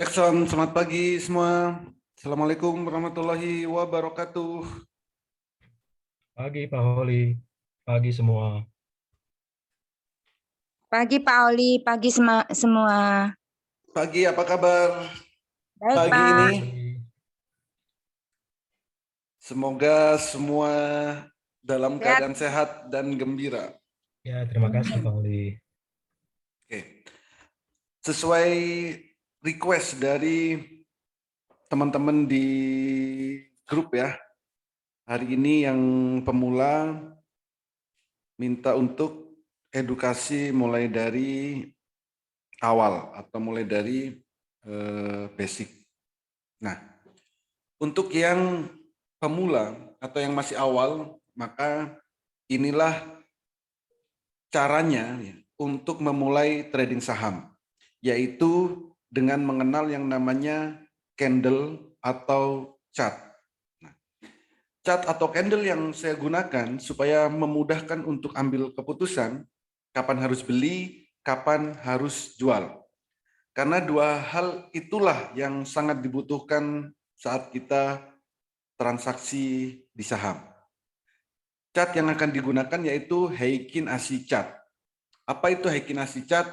Jackson, selamat pagi semua. Assalamualaikum warahmatullahi wabarakatuh. Pagi Pak Holi, pagi semua. Pagi Pak Oli, pagi semua. Pagi, apa kabar Baik pagi ini? Pak. Pagi. Semoga semua dalam Sehat. keadaan sehat dan gembira. Ya, terima kasih Pak Holi. Oke. Sesuai request dari teman-teman di grup ya, hari ini yang pemula minta untuk edukasi mulai dari awal atau mulai dari basic. Nah, untuk yang pemula atau yang masih awal, maka inilah caranya ya, untuk memulai trading saham, yaitu dengan mengenal yang namanya candle atau chart. Nah, chart atau candle yang saya gunakan supaya memudahkan untuk ambil keputusan kapan harus beli, kapan harus jual. Karena dua hal itulah yang sangat dibutuhkan saat kita transaksi di saham. Chart yang akan digunakan yaitu Heikin Ashi Chart. Apa itu Heikin Ashi Chart?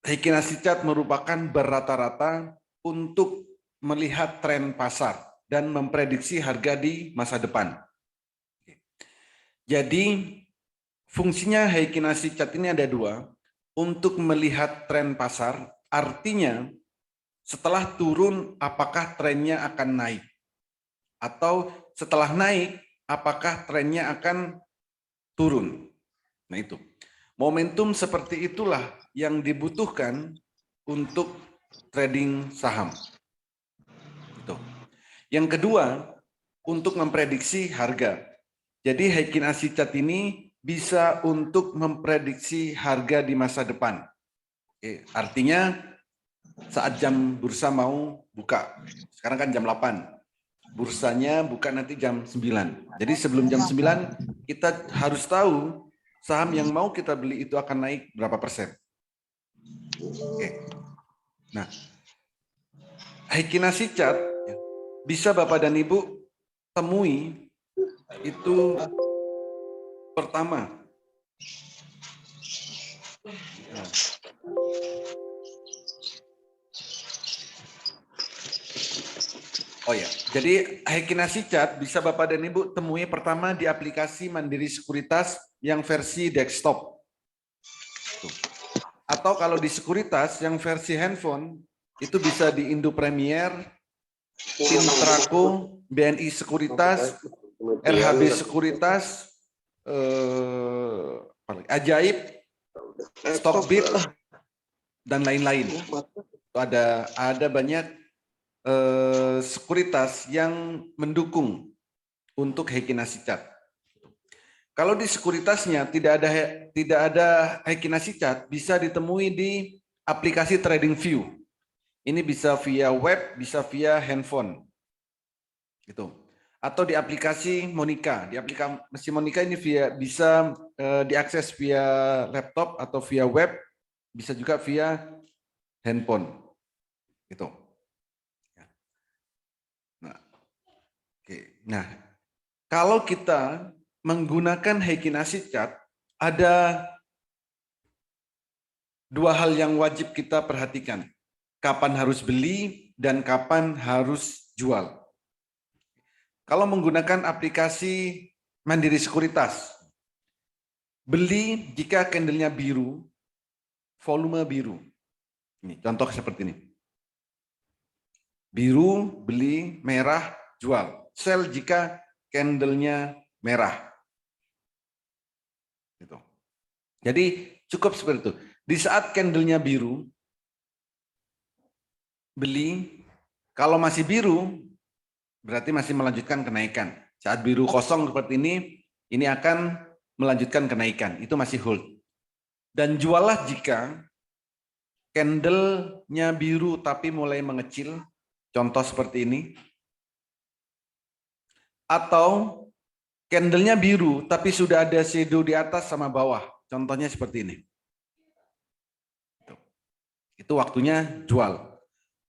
Heikin Ashi Chart merupakan berrata-rata untuk melihat tren pasar dan memprediksi harga di masa depan. Jadi fungsinya Heikin Ashi Chart ini ada dua. Untuk melihat tren pasar, artinya setelah turun apakah trennya akan naik. Atau setelah naik, apakah trennya akan turun. Nah itu, momentum seperti itulah yang dibutuhkan untuk trading saham. Itu. Yang kedua, untuk memprediksi harga. Jadi Heikin Ashi Chart ini bisa untuk memprediksi harga di masa depan. Artinya saat jam bursa mau buka, sekarang kan jam 8. Bursanya buka nanti jam 9. Jadi sebelum jam 9 kita harus tahu saham yang mau kita beli itu akan naik berapa persen. Oke. Nah, Heikin Ashi Chart bisa Bapak dan Ibu temui itu pertama. Oh ya, jadi Heikin Ashi Chart bisa Bapak dan Ibu temui pertama di aplikasi Mandiri Sekuritas yang versi desktop. Atau kalau di Sekuritas yang versi handphone, itu bisa di Indo Premier, Intraco, BNI Sekuritas, RHB Sekuritas, Ajaib, Stockbit, dan lain-lain. Ada banyak sekuritas yang mendukung untuk Heikin Ashi Chart. Kalau di sekuritasnya tidak ada Heikin Ashi Chart, bisa ditemui di aplikasi TradingView. Ini bisa via web, bisa via handphone. Gitu. Atau di aplikasi Monica. Di aplikasi Monica ini bisa diakses via laptop atau via web, bisa juga via handphone. Gitu. Nah, kalau kita menggunakan Heikin Ashi Chart, ada dua hal yang wajib kita perhatikan. Kapan harus beli dan kapan harus jual. Kalau menggunakan aplikasi Mandiri Sekuritas, beli jika candlenya biru, volume biru. Ini contoh seperti ini. Biru, beli, merah, jual. Sell jika candlenya merah. Gitu. Jadi cukup seperti itu. Di saat candlenya biru, beli. Kalau masih biru, berarti masih melanjutkan kenaikan. Saat biru kosong seperti ini akan melanjutkan kenaikan. Itu masih hold. Dan juallah jika candlenya biru tapi mulai mengecil. Contoh seperti ini. Atau candlenya biru tapi sudah ada shadow di atas sama bawah. Contohnya seperti ini. itu waktunya jual.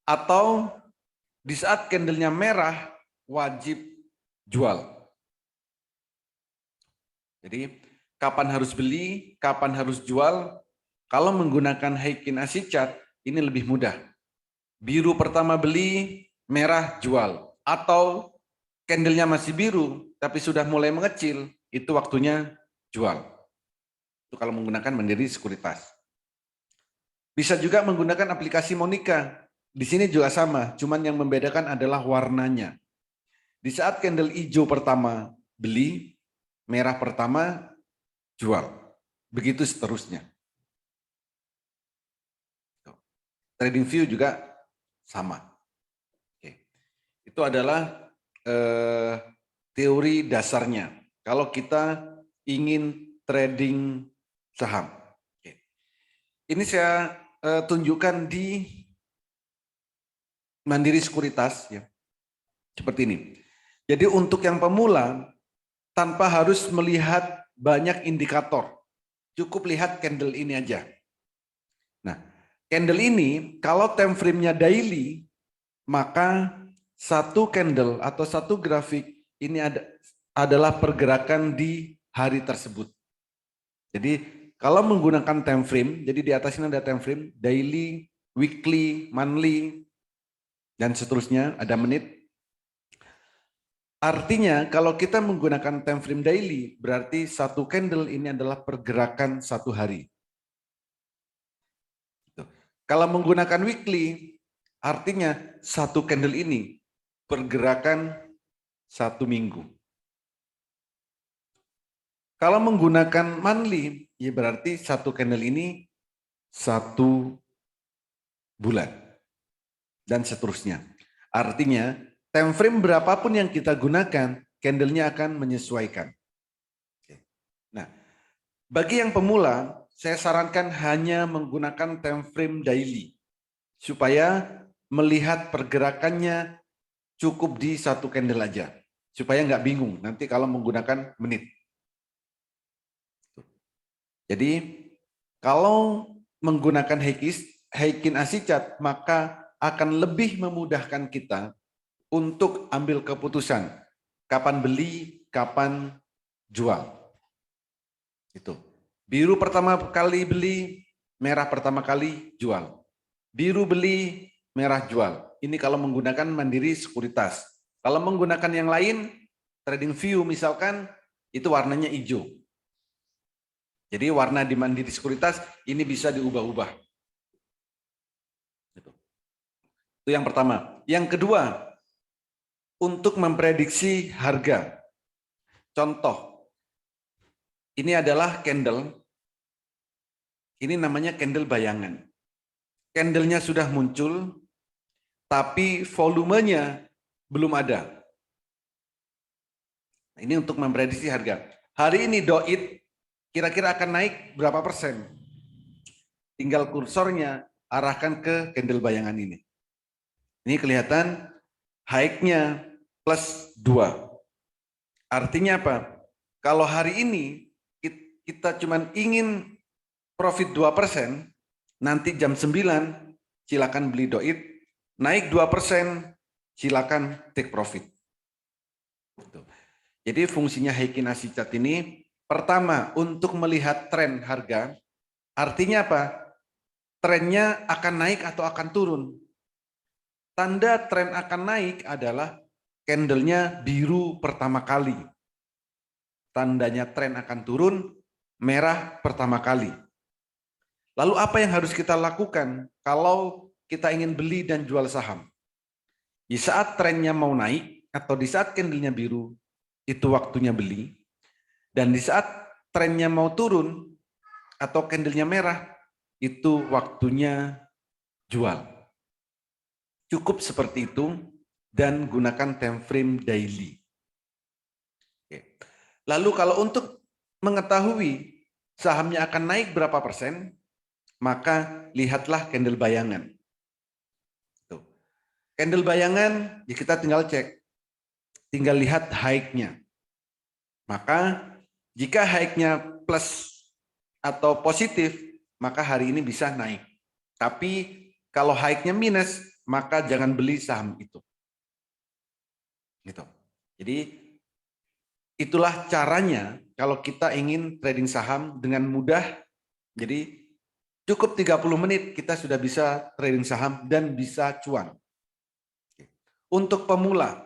Atau di saat candlenya merah, wajib jual. Jadi kapan harus beli, kapan harus jual. Kalau menggunakan Heikin Ashi Chart, ini lebih mudah. Biru pertama beli, merah jual. Atau candlenya masih biru, tapi sudah mulai mengecil, itu waktunya jual. Itu kalau menggunakan Mandiri Sekuritas. Bisa juga menggunakan aplikasi Monica. Di sini juga sama, cuman yang membedakan adalah warnanya. Di saat candle hijau pertama beli, merah pertama jual. Begitu seterusnya. Trading view juga sama. Oke. Itu adalah teori dasarnya. Kalau kita ingin trading saham. Oke. Ini saya tunjukkan di Mandiri Sekuritas, ya, seperti ini. Jadi untuk yang pemula, tanpa harus melihat banyak indikator, cukup lihat candle ini aja. Nah, candle ini kalau time frame-nya daily, maka satu candle atau satu grafik ini adalah pergerakan di hari tersebut. Jadi kalau menggunakan time frame, jadi di atas ini ada time frame, daily, weekly, monthly, dan seterusnya, ada menit. Artinya kalau kita menggunakan time frame daily, berarti satu candle ini adalah pergerakan satu hari. Kalau menggunakan weekly, artinya satu candle ini pergerakan satu minggu. Kalau menggunakan monthly, ya berarti satu candle ini satu bulan. Dan seterusnya. Artinya, time frame berapapun yang kita gunakan, candlenya akan menyesuaikan. Nah, bagi yang pemula, saya sarankan hanya menggunakan time frame daily. Supaya melihat pergerakannya cukup di satu candle aja. Supaya nggak bingung nanti kalau menggunakan menit. Jadi, kalau menggunakan Heikin Ashi Chart, maka akan lebih memudahkan kita untuk ambil keputusan kapan beli, kapan jual. Itu. Biru pertama kali beli, merah pertama kali jual. Biru beli, merah jual. Ini kalau menggunakan Mandiri Sekuritas. Kalau menggunakan yang lain, Trading View misalkan, itu warnanya hijau. Jadi warna di Mandiri Sekuritas ini bisa diubah-ubah. Itu yang pertama. Yang kedua, untuk memprediksi harga. Contoh, ini adalah candle. Ini namanya candle bayangan. Candlenya sudah muncul, tapi volumenya belum ada. Ini untuk memprediksi harga. Hari ini DOIT kira-kira akan naik berapa persen? Tinggal kursornya arahkan ke candle bayangan ini. Ini kelihatan high-nya plus 2. Artinya apa? Kalau hari ini kita cuma ingin profit 2%, nanti jam 9 silakan beli DOIT, naik 2%, silakan take profit. Jadi fungsinya Heikin Ashi Chart ini, pertama untuk melihat tren harga, artinya apa? Trennya akan naik atau akan turun. Tanda tren akan naik adalah candlenya biru pertama kali. Tandanya tren akan turun, merah pertama kali. Lalu apa yang harus kita lakukan kalau kita ingin beli dan jual saham? Di saat trennya mau naik atau di saat candlenya biru, itu waktunya beli. Dan di saat trennya mau turun atau candlenya merah, itu waktunya jual. Cukup seperti itu dan gunakan time frame daily. Oke. Lalu kalau untuk mengetahui sahamnya akan naik berapa persen, maka lihatlah candle bayangan. Tuh. Candle bayangan, ya kita tinggal cek. Tinggal lihat high-nya. Maka jika high-nya plus atau positif, maka hari ini bisa naik. Tapi Kalau high-nya minus, maka jangan beli saham itu. Gitu. Jadi itulah caranya kalau kita ingin trading saham dengan mudah. Jadi cukup 30 menit kita sudah bisa trading saham dan bisa cuan. Untuk pemula,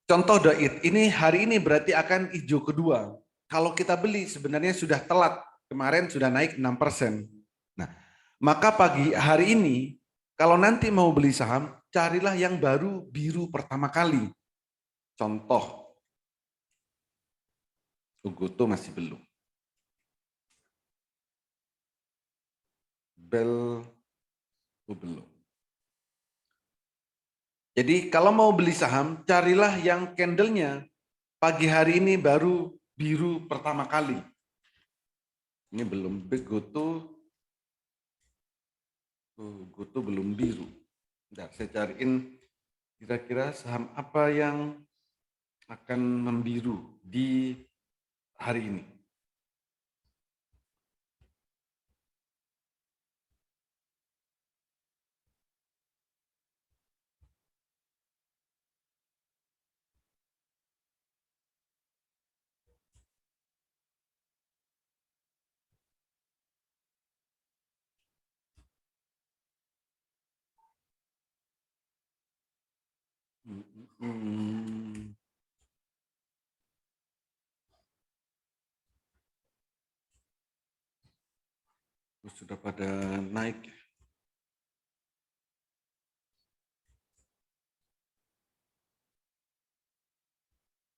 contoh doit, ini hari ini berarti akan hijau kedua. Kalau kita beli sebenarnya sudah telat, kemarin sudah naik 6%. Nah, maka pagi hari ini, kalau nanti mau beli saham, carilah yang baru biru pertama kali. Contoh, Ugoto masih belum. Bel belum. Jadi kalau mau beli saham, carilah yang candlenya pagi hari ini baru biru pertama kali. Ini belum Goto belum biru. Bentar, saya cariin kira-kira saham apa yang akan membiru di hari ini. Sudah pada naik.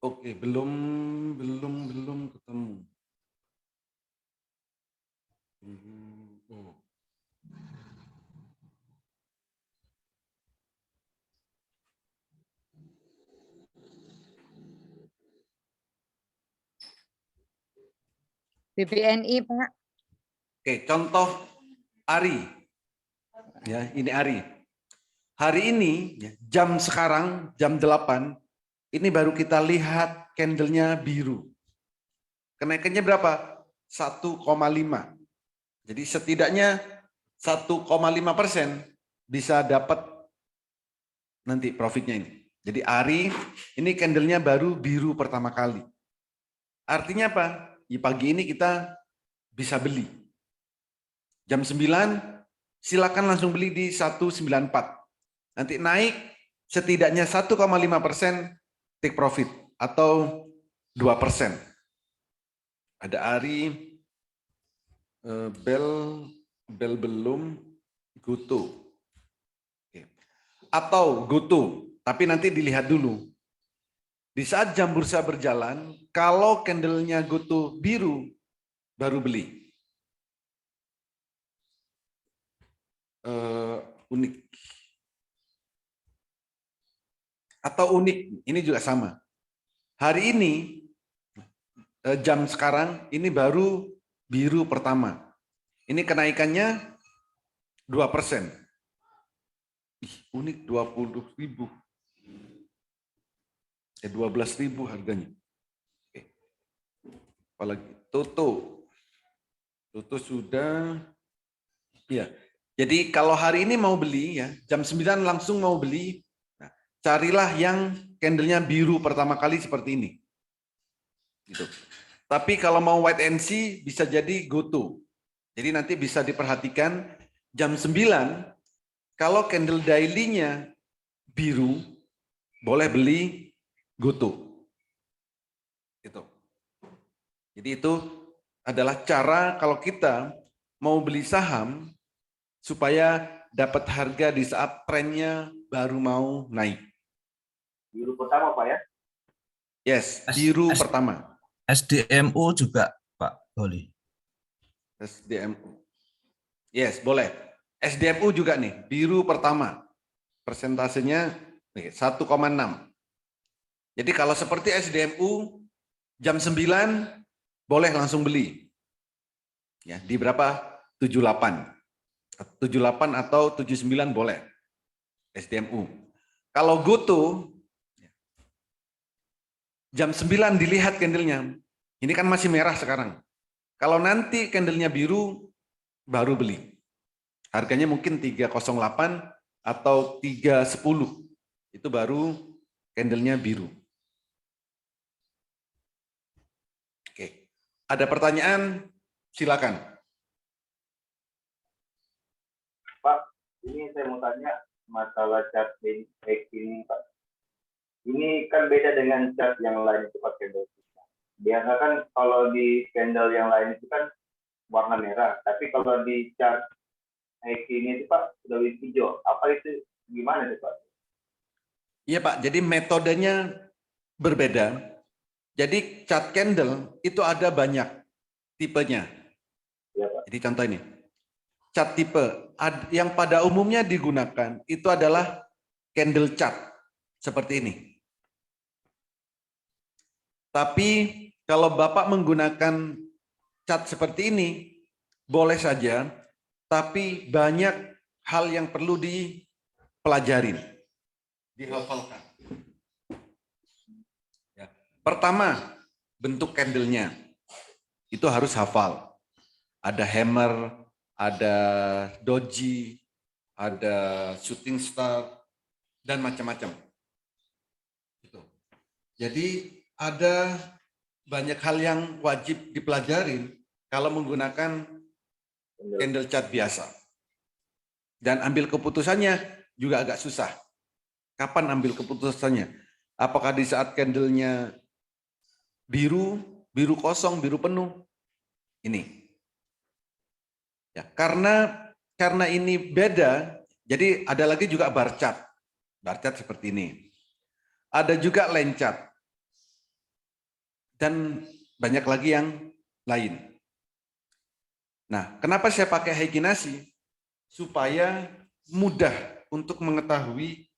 Oke, belum ketemu. Oh. BBNI, Pak. Oke, contoh Ari. Ya, ini Ari. Hari ini jam sekarang jam 8 ini baru kita lihat candlenya biru. Kenaikannya berapa? 1,5. Jadi setidaknya 1,5% bisa dapat nanti profitnya ini. Jadi Ari ini candlenya baru biru pertama kali. Artinya apa? Di pagi ini kita bisa beli. Jam 9 silakan langsung beli di 194. Nanti naik setidaknya 1,5% take profit atau 2%. Ada Ari, Bel belum, Goto. Atau Goto, tapi nanti dilihat dulu. Di saat jam bursa berjalan, kalau candlenya Goto biru, baru beli. Unik. Atau unik, ini juga sama. Hari ini, jam sekarang, ini baru biru pertama. Ini kenaikannya 2%. Unik 20.000. 12.000 harganya. Apalagi Toto. Toto sudah. Ya. Jadi kalau hari ini mau beli ya, jam 9 langsung mau beli, nah, carilah yang candlenya biru pertama kali seperti ini. Gitu. Tapi kalau mau white and see bisa jadi Goto. Jadi nanti bisa diperhatikan jam 9 kalau candle daily-nya biru boleh beli Goto. Gitu. Jadi itu adalah cara kalau kita mau beli saham supaya dapat harga di saat trennya baru mau naik. Biru pertama, Pak ya? Yes, biru pertama. SDMU juga, Pak Holi. SDMU. Yes, boleh. SDMU juga nih, biru pertama. Persentasenya 1,6. Jadi kalau seperti SDMU, jam 9 boleh langsung beli. Ya, di berapa? 78. 78 atau 79 boleh. SDMU. Kalau Goto, jam 9 dilihat candlenya. Ini kan masih merah sekarang. Kalau nanti candlenya biru, baru beli. Harganya mungkin 308 atau 310. Itu baru candlenya biru. Oke. Ada pertanyaan? Silakan. Pak, ini saya mau tanya masalah chart ini, Pak. Ini kan beda dengan chart yang lain itu Pak candle. Biasa kan kalau di candle yang lain itu kan warna merah, tapi kalau di chart ini itu Pak sudah hijau. Apa itu gimana sih Pak? Iya Pak, jadi metodenya berbeda. Jadi chart candle itu ada banyak tipenya. Ya, Pak. Jadi contoh ini. Chart tipe yang pada umumnya digunakan itu adalah candle chart seperti ini. Tapi kalau Bapak menggunakan chart seperti ini, boleh saja, tapi banyak hal yang perlu dipelajarin, dihafalkan. Ya. Pertama, bentuk candlenya itu harus hafal. Ada hammer, ada doji, ada shooting star, dan macam-macam. Jadi ada banyak hal yang wajib dipelajarin kalau menggunakan candle chart biasa. Dan ambil keputusannya juga agak susah. Kapan ambil keputusannya? Apakah di saat candlenya biru, biru kosong, biru penuh? Ini. Ya, karena ini beda, jadi ada lagi juga bar chart. Bar chart seperti ini. Ada juga line chart. Dan banyak lagi yang lain. Nah, kenapa saya pakai Heikinasi? Supaya mudah untuk mengetahui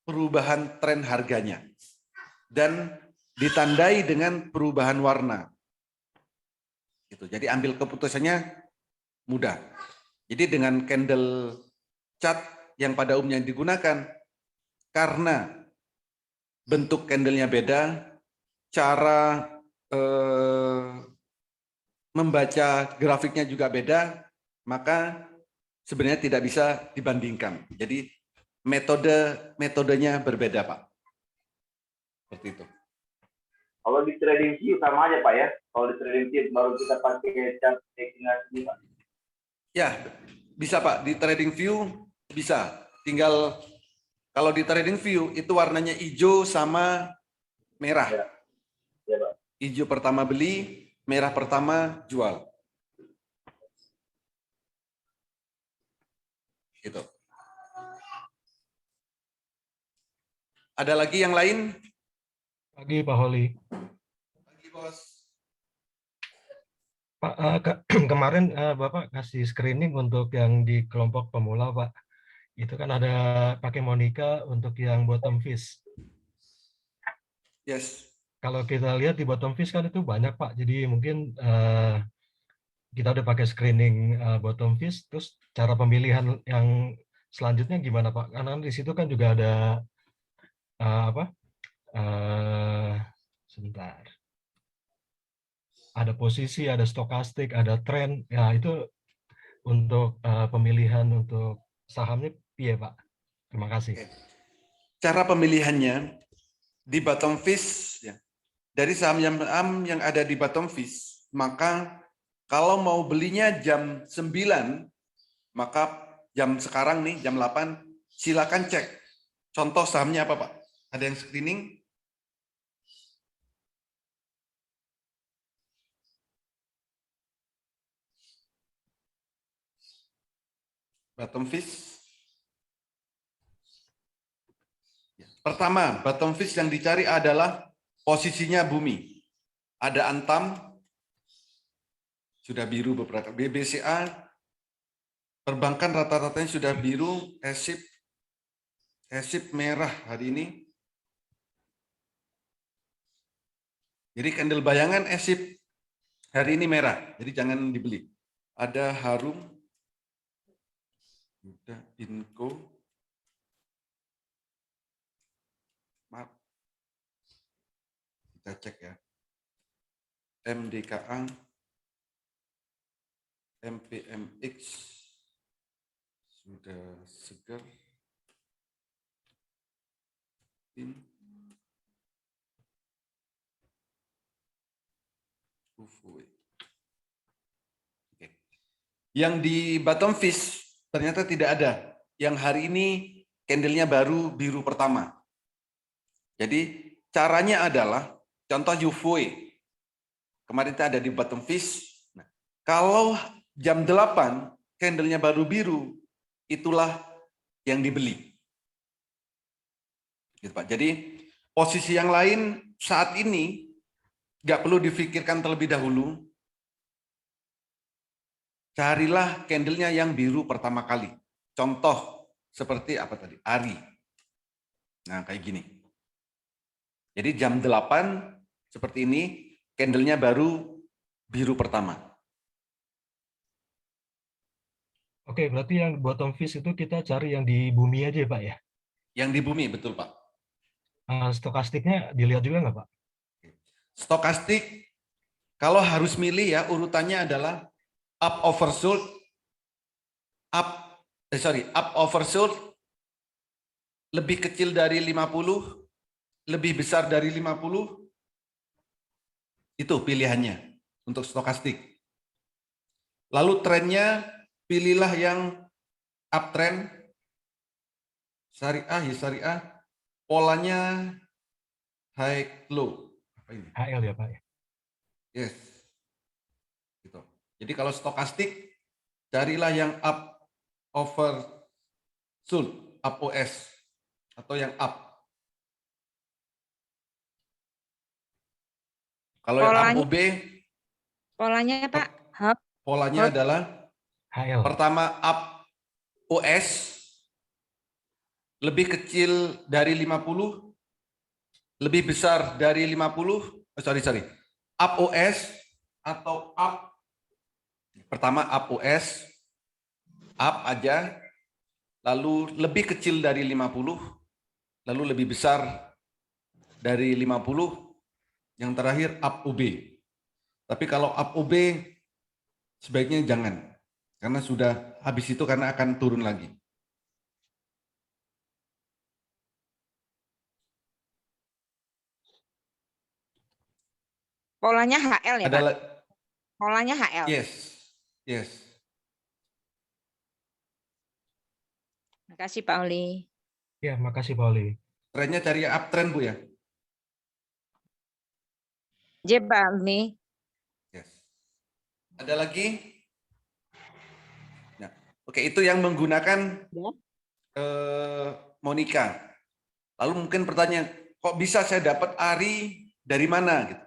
perubahan tren harganya. Dan ditandai dengan perubahan warna. Gitu. Jadi ambil keputusannya mudah. Jadi dengan candle chart yang pada umumnya digunakan, karena bentuk candlenya beda, cara membaca grafiknya juga beda, maka sebenarnya tidak bisa dibandingkan. Jadi metodenya berbeda, Pak. Seperti itu. Kalau di trading view sama aja Pak ya. Kalau di trading view baru kita pakai chart Heikinasi Pak. Ya, bisa Pak. Di trading view bisa. Tinggal kalau di trading view itu warnanya hijau sama merah. Ya. Ya Pak. Hijau pertama beli, merah pertama jual. Gitu. Ada lagi yang lain? Pagi Pak Holi. Pagi, Bos. Pak, kemarin Bapak kasih screening untuk yang di kelompok pemula, Pak. Itu kan ada pakai Monica untuk yang bottom fish. Yes. Kalau kita lihat di bottom fish kan itu banyak, Pak. Jadi mungkin kita udah pakai screening bottom fish, terus cara pemilihan yang selanjutnya gimana, Pak? Karena di situ kan juga ada sebentar. Ada posisi, ada stokastik, ada tren. Ya itu untuk pemilihan untuk sahamnya, piye Pak? Terima kasih. Oke. Cara pemilihannya di bottom fish, ya, dari saham yang ada di bottom fish, maka kalau mau belinya jam 9, maka jam sekarang nih, jam 8, silakan cek. Contoh sahamnya apa Pak? Ada yang screening? Bottom fish. Pertama, bottom fish yang dicari adalah posisinya bumi. Ada Antam, sudah biru beberapa. BBCA, perbankan rata-ratanya sudah biru. ESIP merah hari ini. Jadi candle bayangan ESIP hari ini merah, jadi jangan dibeli. Ada Harum, udah Inco, maaf, kita cek ya. MDKA, MPMX, Sudah segar. Oke. Yang di bottom fish ternyata tidak ada. Yang hari ini candle-nya baru biru pertama. Jadi caranya adalah contoh UVOE. Kemarin itu ada di bottom fish. Nah, kalau jam 8 candle-nya baru biru, itulah yang dibeli. Gitu, Pak. Jadi posisi yang lain saat ini nggak perlu difikirkan terlebih dahulu. Carilah candle-nya yang biru pertama kali. Contoh seperti apa tadi? ARI. Nah, kayak gini. Jadi jam 8 seperti ini, candle-nya baru biru pertama. Oke, berarti yang bottom fish itu kita cari yang di bumi aja ya, Pak ya? Yang di bumi, betul Pak. Stokastiknya dilihat juga nggak, Pak? Stokastik, kalau harus milih ya, urutannya adalah up oversold, up oversold, lebih kecil dari 50, lebih besar dari 50, itu pilihannya untuk stokastik. Lalu trennya, pilihlah yang uptrend, syariah, ya syariah, polanya high low. Apa ini? HL ya, Pak ya? Yes. Gitu. Jadi kalau stokastik, carilah yang up oversold, up OS, atau yang up. Kalau yang up OB, Polanya Pak, hub, polanya Hot. adalah HL. pertama up OS, lebih kecil dari 50, lebih besar dari 50, up OS atau up, pertama up OS, up aja, lalu lebih kecil dari 50, lalu lebih besar dari 50, yang terakhir up UB. Tapi kalau up UB sebaiknya jangan, karena sudah habis itu karena akan turun lagi. polanya HL ya Pak? Adalah Polanya HL. yes, yes. Makasih Pak Oli. Ya, makasih Pak Oli. Trennya cari uptrend Bu ya. J Pak Oli. Yes. Ada lagi? Nah, oke, itu yang menggunakan Ya. Monica. Lalu mungkin pertanyaan, kok bisa saya dapat ARI dari mana? Gitu.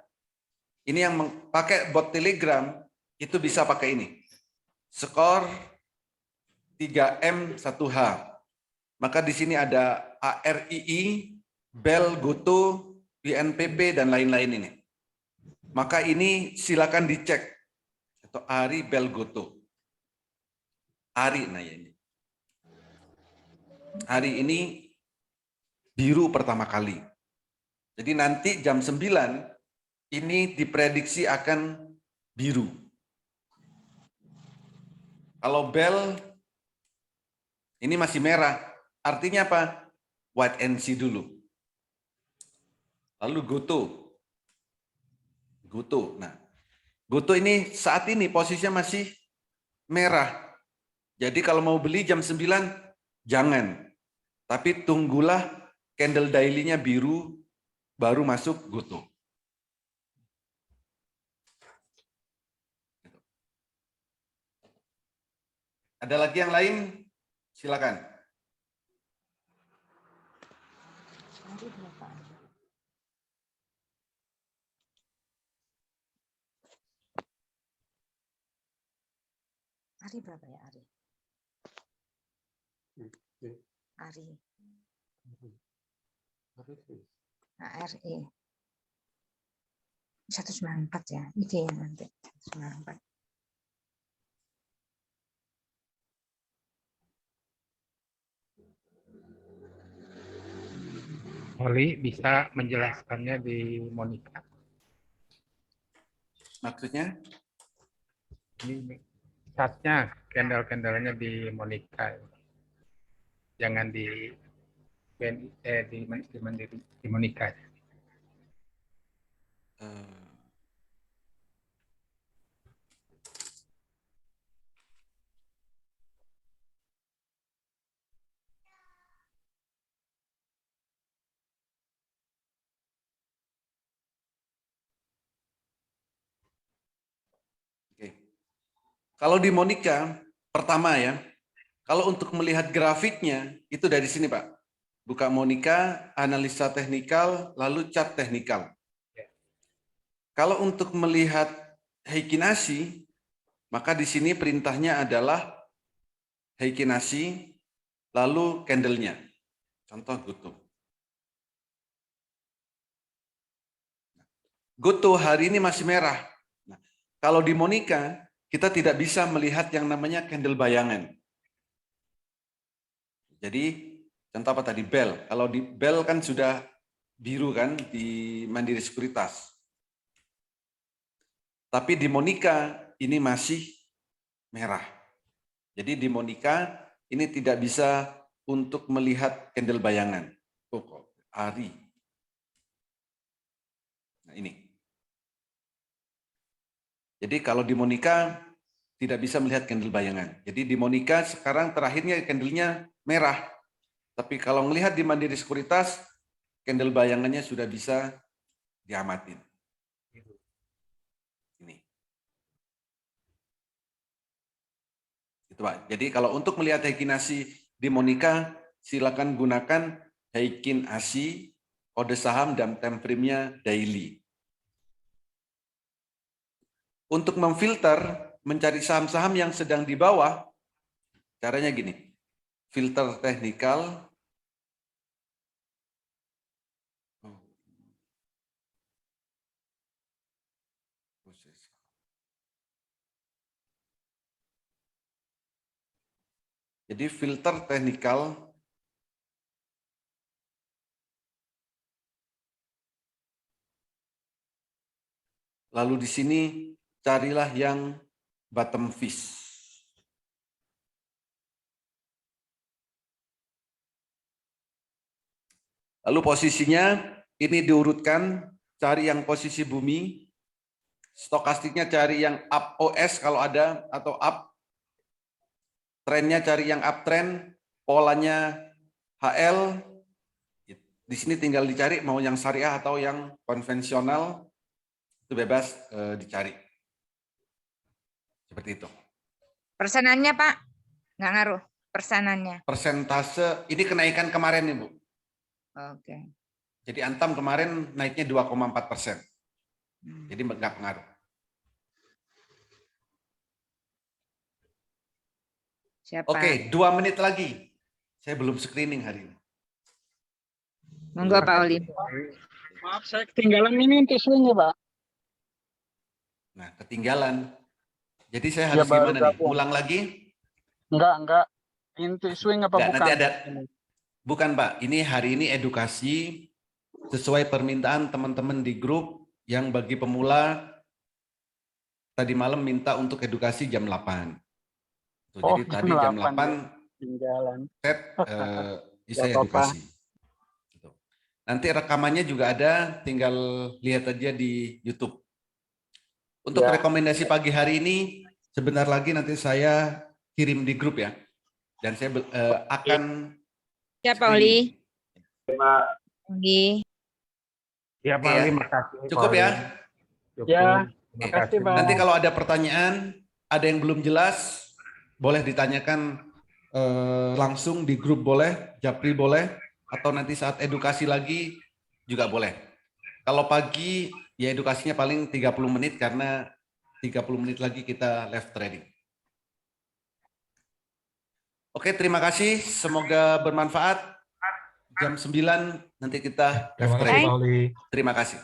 Ini yang pakai bot Telegram itu bisa pakai ini. Skor 3M1H. Maka di sini ada ARII, BEL, GOTO, BNPB, dan lain-lain ini. Maka ini silakan dicek. Atau ARI, BEL, GOTO. ARI, nah ya ini. Hari ini biru pertama kali. Jadi nanti jam 9 ini diprediksi akan biru. Kalau bel ini masih merah. Artinya apa? Wait and see dulu. Lalu GOTO. GOTO. Nah, GOTO ini saat ini posisinya masih merah. Jadi kalau mau beli jam 9 jangan. Tapi tunggulah candle daily-nya biru baru masuk GOTO. Ada lagi yang lain? Silakan. Ari berapa ya Ari? Ari. ARE. 194 ya. Itu ya nanti. 194. Oli bisa menjelaskannya di Monica. Maksudnya? Ini chartnya, candle-candlenya di Monica. jangan di di Monica. Eh, Oke. Kalau di Monica, pertama ya, kalau untuk melihat grafiknya, itu dari sini Pak. Buka Monica, analisa teknikal, lalu chart teknikal. Kalau untuk melihat Heikinasi, maka di sini perintahnya adalah Heikinasi, lalu candle-nya. Contoh Goto. Goto hari ini masih merah. Nah, kalau di Monica, kita tidak bisa melihat yang namanya candle bayangan. Jadi, contoh apa tadi? Bell. Kalau di Bell kan sudah biru kan di Mandiri Sekuritas. Tapi di Monica ini masih merah. Jadi di Monica ini tidak bisa untuk melihat candle bayangan. Oh, Ari. Nah ini. Jadi kalau di Monica tidak bisa melihat candle bayangan. Jadi di Monica sekarang terakhirnya candlenya merah. Tapi kalau melihat di Mandiri Sekuritas, candle bayangannya sudah bisa diamatin. Ini. Itu Pak. Jadi kalau untuk melihat Heikinasi di Monica, silakan gunakan Heikinasi, kode saham dan time frame-nya daily. Untuk memfilter, mencari saham-saham yang sedang di bawah, caranya gini. Filter teknikal. Jadi filter teknikal. Lalu di sini carilah yang bottom fish. Lalu posisinya ini diurutkan, cari yang posisi bumi. Stokastiknya cari yang up OS kalau ada atau up. Trennya cari yang uptrend, polanya HL. Di sini tinggal dicari mau yang syariah atau yang konvensional, itu bebas dicari. Seperti itu. Persenannya Pak, nggak ngaruh persenannya. Persentase, ini kenaikan kemarin nih Bu. Oke. Jadi Antam kemarin naiknya 2,4%. Jadi nggak pengaruh. Siapa? Oke, 2 menit lagi. Saya belum screening hari ini. Monggo Pak Oli. Maaf, saya ketinggalan ini untuk swing ya, Pak. Nah, ketinggalan. Jadi saya Ya, harus baru gimana nih? gabung. Ulang lagi? Enggak. Inti swing apa Enggak, bukan? nanti ada. Bukan Pak, ini hari ini edukasi sesuai permintaan teman-teman di grup yang bagi pemula tadi malam minta untuk edukasi jam 8. Tuh, Oh, jadi tadi jam 8 Tinggalan. set bisa Gak apa-apa. edukasi. Gitu. Nanti rekamannya juga ada, tinggal lihat aja di YouTube. Untuk Ya. rekomendasi pagi hari ini, sebentar lagi nanti saya kirim di grup ya. Dan saya akan Siapa Oli? Oli. Ya Pak Oke ya. Ali, makasih. Cukup ya. Cukup. Ya, Terima makasih, kasih. Pak. Nanti kalau ada pertanyaan, ada yang belum jelas, boleh ditanyakan langsung di grup boleh, Japri boleh, atau nanti saat edukasi lagi juga boleh. Kalau pagi, ya edukasinya paling 30 menit karena 30 menit lagi kita live trading. Oke, terima kasih. Semoga bermanfaat. Jam 9 nanti kita live Terima kasih trading. Pak Oli. Terima kasih.